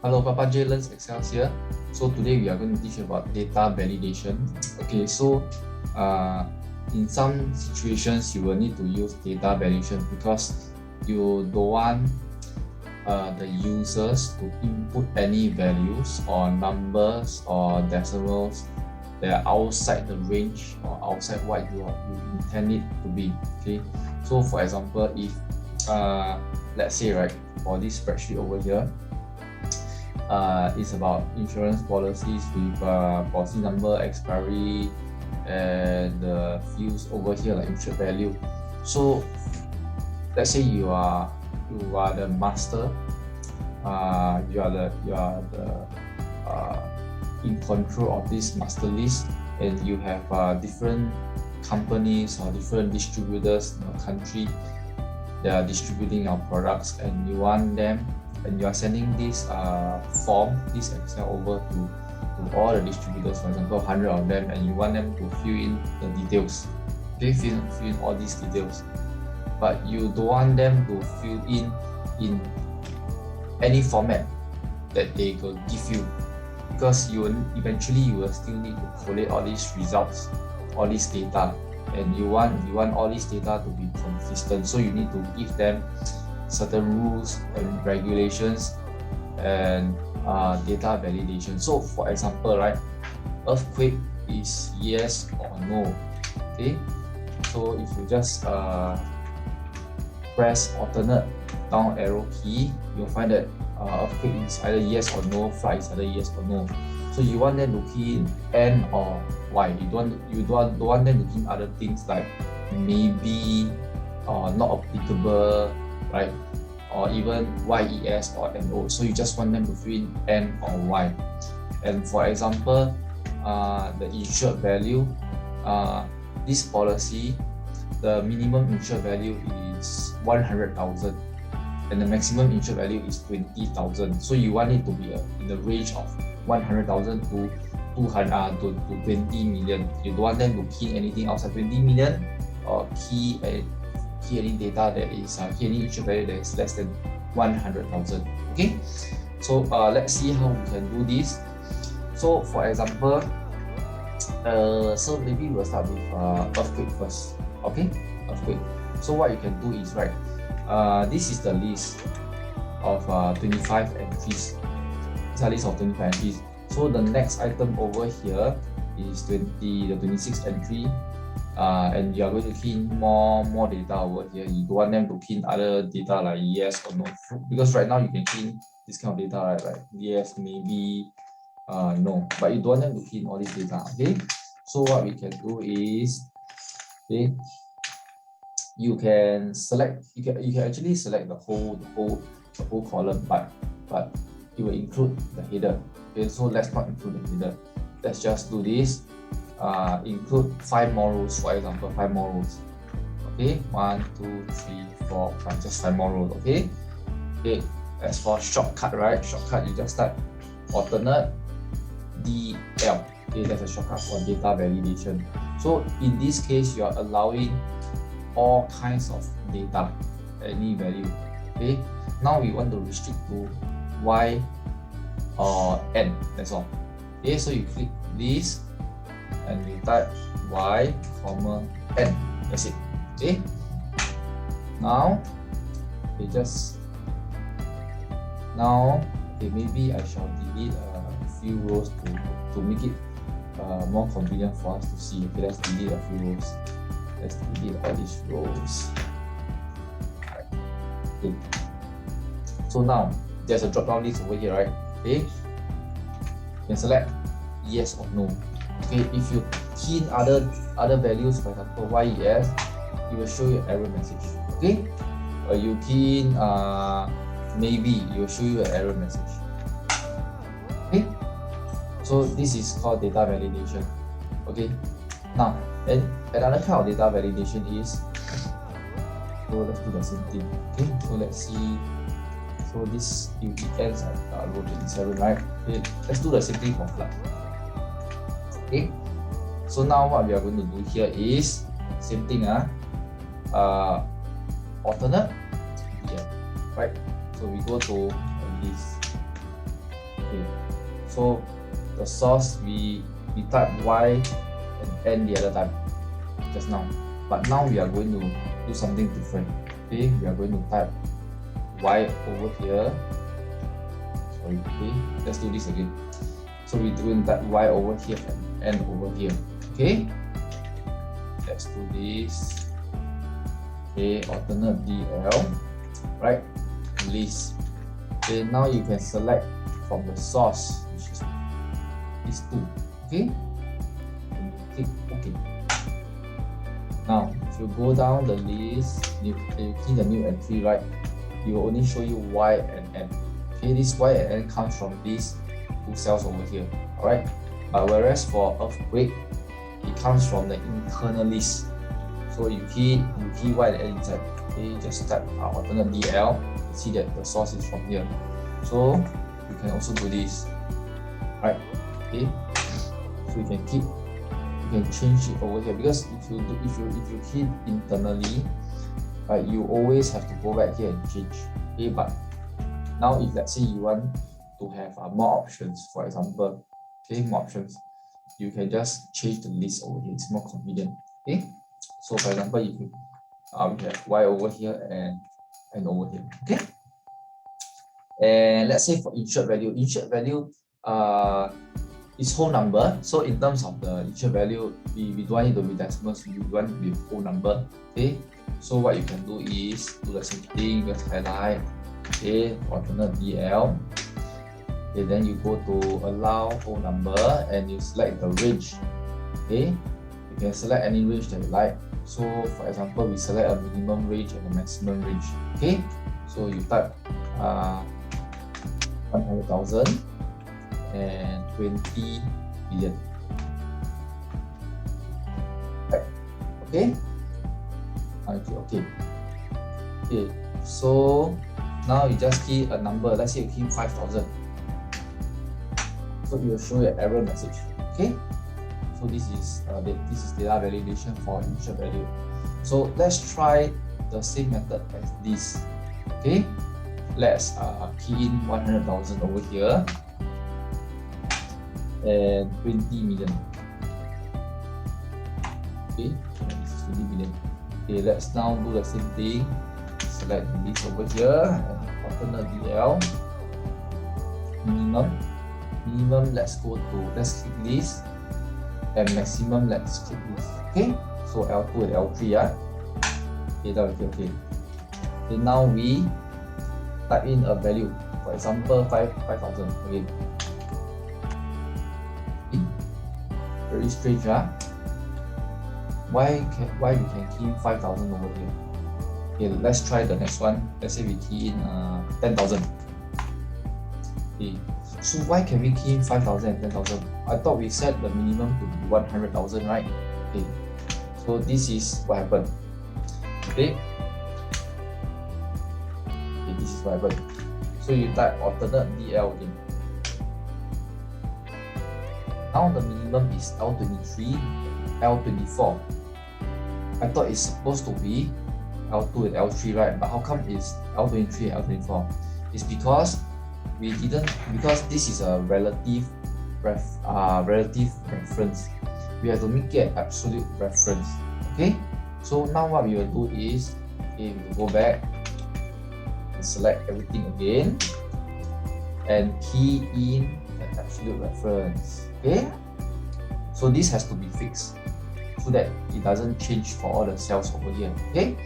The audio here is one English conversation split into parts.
Hello, Papa J Learns Excel here. So today we are going to teach about data validation. Okay, so in some situations you will need to use data validation because you don't want the users to input any values or numbers or decimals that are outside the range or outside what you intend it to be. Okay, so for example, if let's say right, for this spreadsheet over here, it's about insurance policies with policy number, expiry, and the fields over here like insured value. So let's say you are the master, you are the in control of this master list, and you have different companies or different distributors in your country that are distributing your products, and you want them, and you are sending this form, this Excel over to all the distributors, for example 100 of them, and you want them to fill in the details. Okay, fill in all these details, but you don't want them to fill in any format that they will give you, because eventually you will still need to collate all these results, all this data, and you want all this data to be consistent. So you need to give them certain rules and regulations and data validation. So for example, right, earthquake is yes or no. Okay, so if you just press alternate down arrow key, you'll find that earthquake is either yes or no, flood is either yes or no. So you want them to key in N or Y. You don't want them to key in other things like maybe or not applicable, right? Or even YES or NO. So you just want them to fill in N or Y. And for example, the insured value, this policy, the minimum insured value is 100,000 and the maximum insured value is 20,000. So you want it to be in the range of 100,000 to 20 million. You don't want them to key anything outside 20 million or key any data that is key any insured value that is less than 100,000. Okay, so let's see how we can do this. So for example, so maybe we'll start with earthquake first. Okay, earthquake. So what you can do is, right, this is the list of 25 entries. This is a list of 25 entries. So the next item over here is the 26th entry, and you are going to key in more data over here. You don't want them to key in other data like yes or no, because right now you can key in this kind of data, right? Yes, maybe, no, but you don't want them to key in all this data. Okay, so what we can do is, okay, you can actually select the whole column, but it will include the header. Okay, so let's not include the header. Let's just do this. Include 5 more rows, for example, 5 more rows. Okay, 1, 2, 3, 4, 5, just 5 more rows. Okay. Okay. As for shortcut, right? Shortcut, you just type alternate DL. Okay, that's a shortcut for data validation. So in this case, you are allowing all kinds of data, any value. Okay, now we want to restrict to Y or N, that's all. Okay, so you click this and you type Y, N, that's it. Okay, now okay, maybe I shall delete a few rows to make it more convenient for us to see. Okay, let's delete a few rows. Let's delete all these rows. Okay. So now there's a drop down list over here, right? Okay, you can select yes or no. Okay, if you key in other values, for example YES, it will show you an error message. Okay, you key in maybe, it will show you an error message. Okay, so this is called data validation. Okay, now and another kind of data validation is, so let's do the same thing. Okay, so let's see. So this it ends at row 27, right? Okay, let's do the same thing for flood. Okay, so now what we are going to do here is same thing. Alternate, yeah, right? So we go to this Okay, so the source we type y and n the other time just now, but now we are going to do something different. Okay, we are going to type y over here. Sorry, okay, let's do this again. So we're doing that y over here and n over here. Okay, let's do this. Okay, alternate DL, right? List. Okay, now you can select from the source, which is these two. Okay, and you click OK. Now, if you go down the list, you key the new entry, right? It will only show you y and n. Okay, this y and n comes from these two cells over here. Alright, but whereas for earthquake, it comes from the internal list. So you key y and n inside. Okay, just type alternate DL. You see that the source is from here. So you can also do this, right? Okay, so you can change it over here, because if you key internally, right, you always have to go back here and change. Okay, but now if let's say you want to have more options, for example, okay, more options, you can just change the list over here. It's more convenient. Okay, so for example, if you we have y over here and over here. Okay, and let's say for insured value is whole number. So in terms of the insured value, we don't want it to be decimals, we want it to be whole number. Okay, so what you can do is do the same thing, just highlight, okay, alternate DL. Okay, then you go to allow whole number and you select the range. Okay, you can select any range that you like. So for example, we select a minimum range and a maximum range. Okay, so you type 100,000 and 20 million. Right. Okay. Okay. So now you just key a number. Let's say you key 5,000. So it will show an error message. Okay. So this is data validation for initial value. So let's try the same method as this. Okay. Let's key in 100,000 over here and 20 million. Okay, this is 20 million. Okay, let's now do the same thing. Select this over here and alternate DL. Minimum, let's click this, and maximum, let's click this. Okay, so L2 and L3, yeah. Okay, that will be okay. Okay, now we type in a value, for example 5,000 again. Okay. Very strange, huh? Why you can key in 5,000 over here? Okay, let's try the next one. Let's say we key in 10,000. Okay, so why can we key in 5,000 and 10,000? I thought we set the minimum to be 100,000, right? Okay, so this is what happened. Okay. This is what happened. So you type alternate DL again. Now the minimum is L23, L24. I thought it's supposed to be L2 and L3, right? But how come it's L23 and L24? It's because this is a relative reference. We have to make it absolute reference. Okay. So now what we will do is, okay, we will go back. Select everything again and key in the absolute reference. Okay, so this has to be fixed so that it doesn't change for all the cells over here. Okay.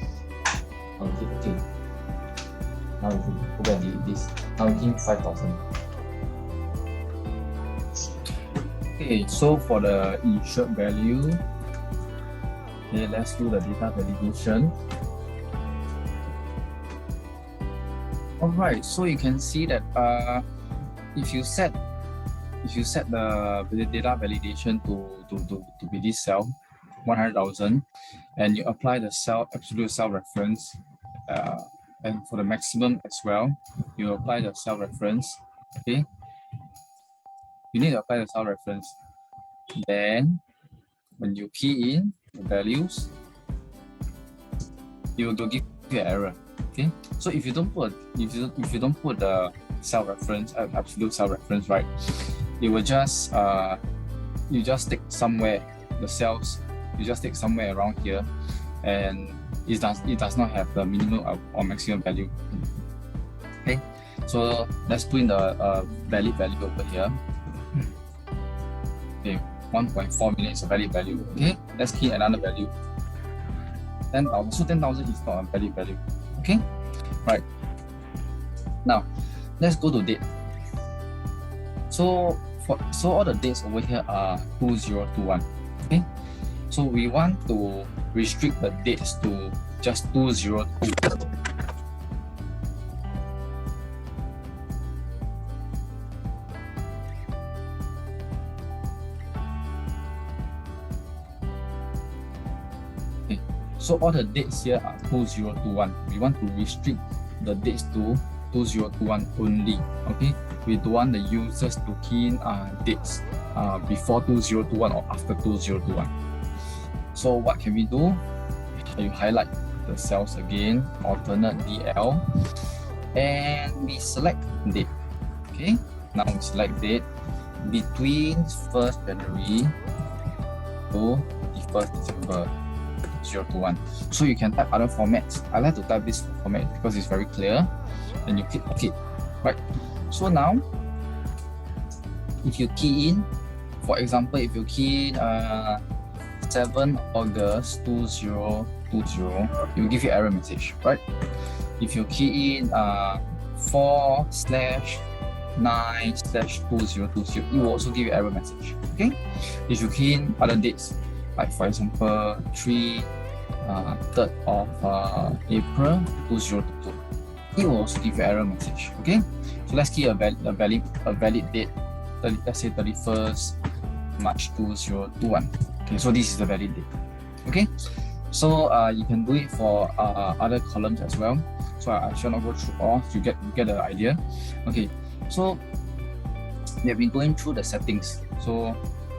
Okay. Now we can go back and delete this. Now we key in 5,000. Okay, so for the insured value, okay, let's do the data validation. Alright, so you can see that if you set the data validation to be this cell 100,000, and you apply the absolute cell reference, and for the maximum as well, you apply the cell reference. Okay, you need to apply the cell reference. Then when you key in the values, it will give you an error. Okay, so if you don't put the cell reference, absolute cell reference, right? It will just you just take somewhere the cells, you just take somewhere around here, and it does not have the minimum or maximum value. Okay, so let's put in the valid value over here. Okay, 1.4 million is a valid value. Okay, let's key another value. 10,000. So 10,000 is not a valid value. Okay, right. Now let's go to date. So all the dates over here are 2021. Okay, so we want to restrict the dates to just 2022. Okay, so all the dates here are 2021. We want to restrict the dates to 2021 only. Okay, we don't want the users to key in dates before 2021 or after 2021. So what can we do? You highlight the cells again, alternate DL, and we select date. Okay, now we select date between 1st January to the 1st December 2021. So you can type other formats. I like to type this format because it's very clear. Then you click OK. Right. So now, if you key in, for example, if you key in 7 August 2020, it will give you error message, right? If you key in 4/9/2020, it will also give you error message. Okay. If you key in other dates, like for example 3rd of April 2022, it will also give you error message. Okay. So let's key a valid date. Let's say 31st March 2021. Okay, so this is the valid date. Okay, so you can do it for other columns as well. So I shall not go through all. You get the idea. Okay, so we have been going through the settings. So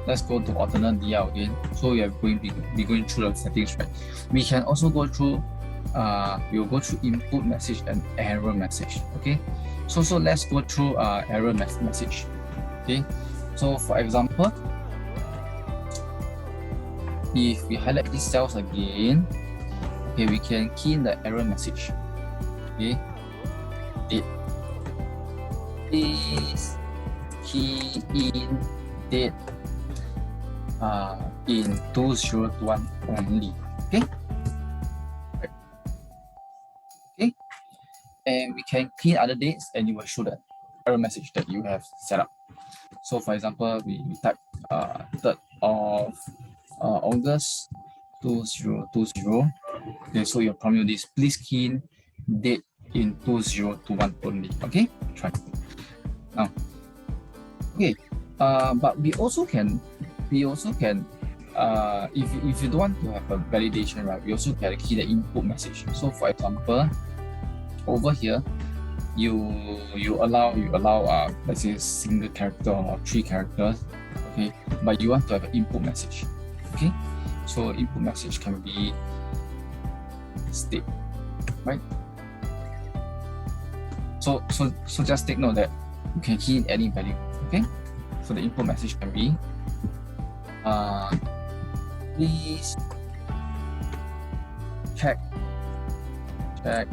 let's go to alternate DL again. So we are going to be going through the settings, right? We can also go through. We'll go through input message and error message. Okay, so let's go through error message. Okay, so for example, if we highlight these cells again, okay, we can key in the error message. Okay, date. Please key in date in 2021 only. Okay. Right. Okay. And we can key in other dates and you will show the error message that you have set up. So for example, we type 3rd of August 2020. Okay, so your prompt is please key in date in 2021 only. Okay, try now. Okay, but we also can if you don't want to have a validation, right, we also can key the input message. So for example, over here you allow let's say single character or 3 characters. Okay, but you want to have an input message. Okay, so input message can be state, right? So just take note that you can key in any value. Okay, so the input message can be please check that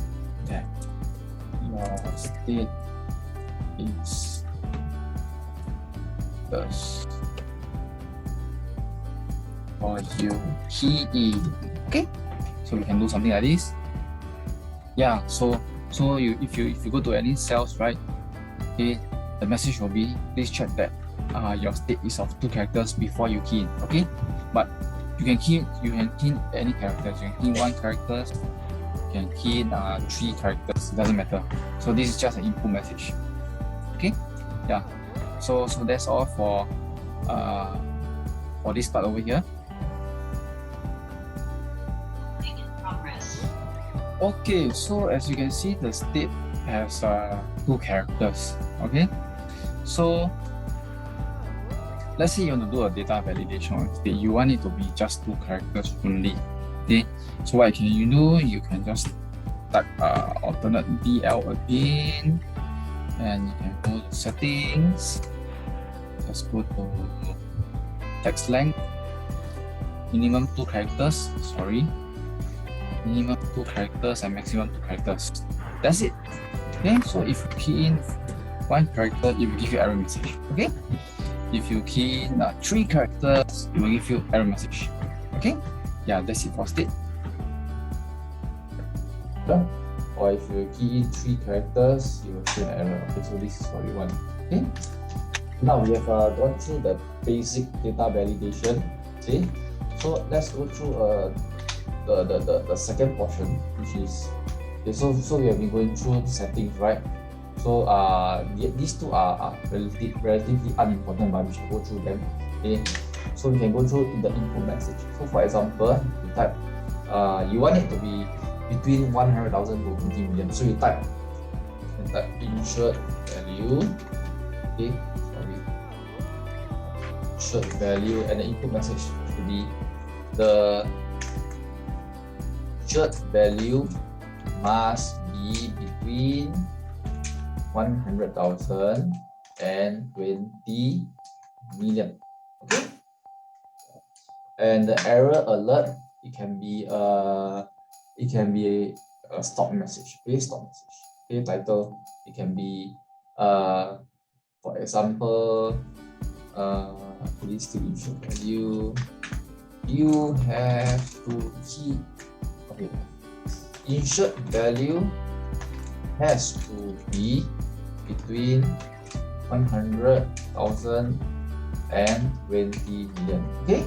your state is thus or you key in. Okay, so we can do something like this. Yeah, so if you go to any cells, right, okay, the message will be please check that your state is of 2 characters before you key in. Okay, but you can key in any characters. You can key in 1 character, you can key in 3 characters, it doesn't matter. So this is just an input message. Okay, yeah, so that's all for this part over here. Okay, so as you can see, the state has 2 characters. Okay, so let's say you want to do a data validation on state. You want it to be just 2 characters only. Okay, so what can you do? You can just type alternate DL again, And you can go to settings, just go to text length, minimum 2 characters, minimum 2 characters and maximum 2 characters. That's it. Okay, so if you key in 1 character, it will give you error message. Okay, if you key in 3 characters, it will give you error message. Okay, yeah, that's it for state. Or if you key in 3 characters, you will see an error. Okay, so this is what we want. Okay, now we have gone through the basic data validation. Okay, so let's go through the second portion, which is okay, so we have been going through settings, right? So these two are relatively unimportant, but we should go through them. Okay, so we can go through the input message. So for example, you type you want it to be between 100,000 to 20 million. So you type insert value. Okay, insert value, and the input message should be the insert value must be between 100,000 and 20 million. Okay, and the error alert, it can be a stop message. Okay, stop message. Okay, title, it can be for example, please to insert value, you have to key. Okay, insert value has to be between 100,000 and 20 million. Okay,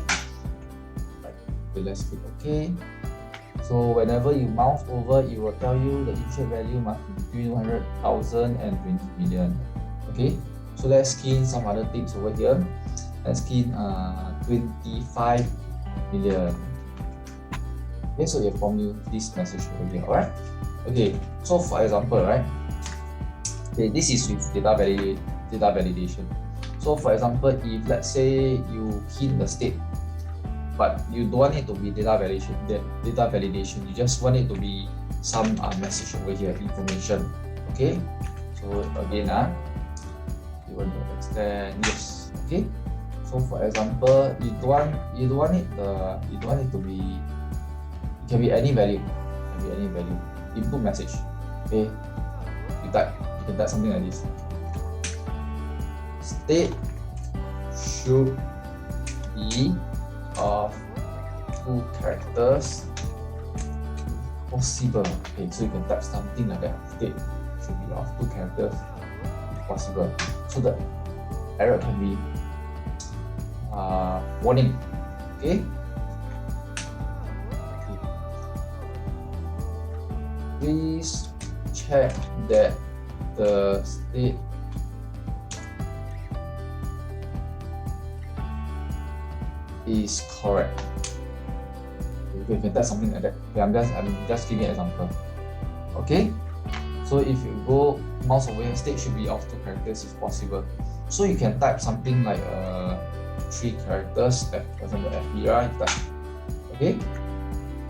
right. Okay, let's click OK. So whenever you mouse over, it will tell you the insert value must be between 100,000 and 20 million. Okay, so let's key in some other things over here. Let's key in 25 million. Okay, so they form you this message over here. All right. Okay, so for example, right? Okay, this is with data validation. So for example, if let's say you key in the state, but you don't want it to be data validation, you just want it to be some message over here, information. Okay, so again, you want to extend yes. Okay, so for example, you don't want it to be, it can be any value, input message. Okay, you can type something like this: state should be of 2 characters possible. Okay, so you can type something like that. State should be of 2 characters if possible. So the error can be warning. Okay. Please check that the state is correct. Okay, you can type something like that. Okay, I'm just giving an example. Okay, so if you go mouse over here, state should be of 2 characters if possible. So you can type something like 3 characters, for example, FBR, type. Okay,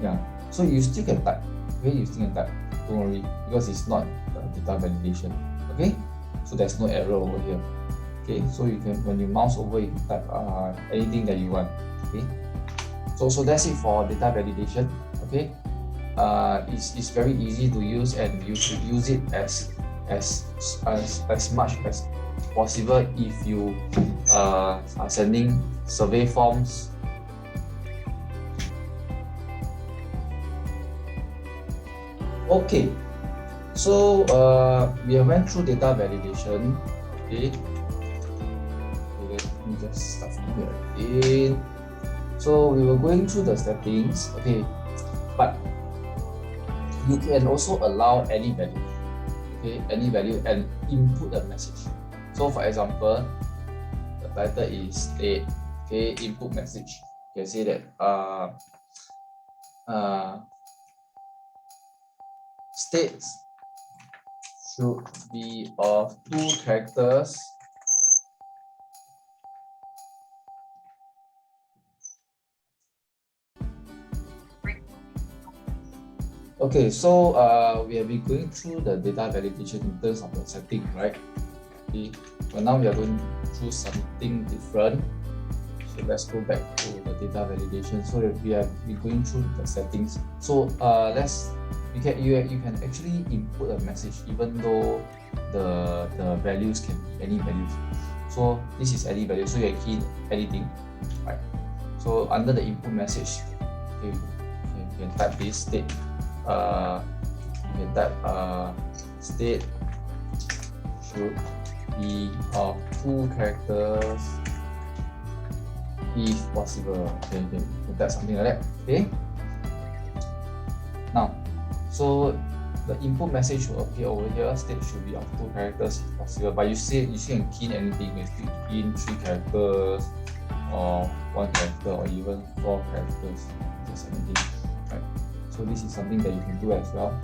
yeah. So you still can type. Okay, you still can type. Don't worry, because it's not data validation. Okay, so there's no error over here. Okay, so you can, when you mouse over, you can type anything that you want. Okay, so that's it for data validation. Okay, it's very easy to use, and you should use it as much as possible if you are sending survey forms. Okay, so we have went through data validation. Okay, let me just start from here again. So we were going through the settings. Okay, but you can also allow any value. Okay, any value, and input a message. So for example, the title is state. Okay, input message. You can say that states should be of 2 characters Okay, so we have been going through the data validation in terms of the setting, right? Okay, but now we are going through something different. So let's go back to the data validation. So we have been going through the settings. So you can actually input a message even though the values can be any values. So this is any value. So you can key in anything, right? So under the input message, okay, you can type this state. You can type state should be of 2 characters if possible. Okay, you can type something like that. Okay. Now, so the input message will appear over here. State should be of 2 characters if possible. But you can key in anything. You can key in 3 characters or 1 character or even 4 characters. Just anything. Right. So this is something that you can do as well.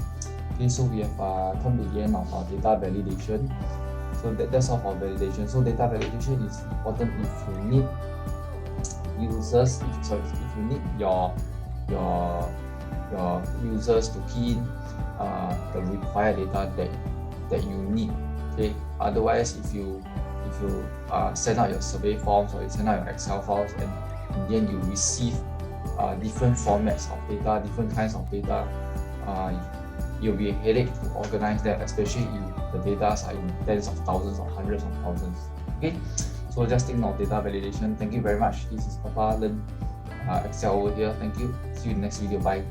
Okay, so we have come to the end of our data validation. So that's all for validation. So data validation is important if you need users. If you need your users to key in the required data that you need. Okay. Otherwise, if you send out your survey forms or you send out your Excel files and in the end you receive different formats of data, different kinds of data, you'll be a headache to organize them, especially if the data are in tens of thousands or hundreds of thousands. Okay, so just take note of data validation. Thank you very much. This is Papa Learn Excel over here. Thank you. See you in the next video. Bye.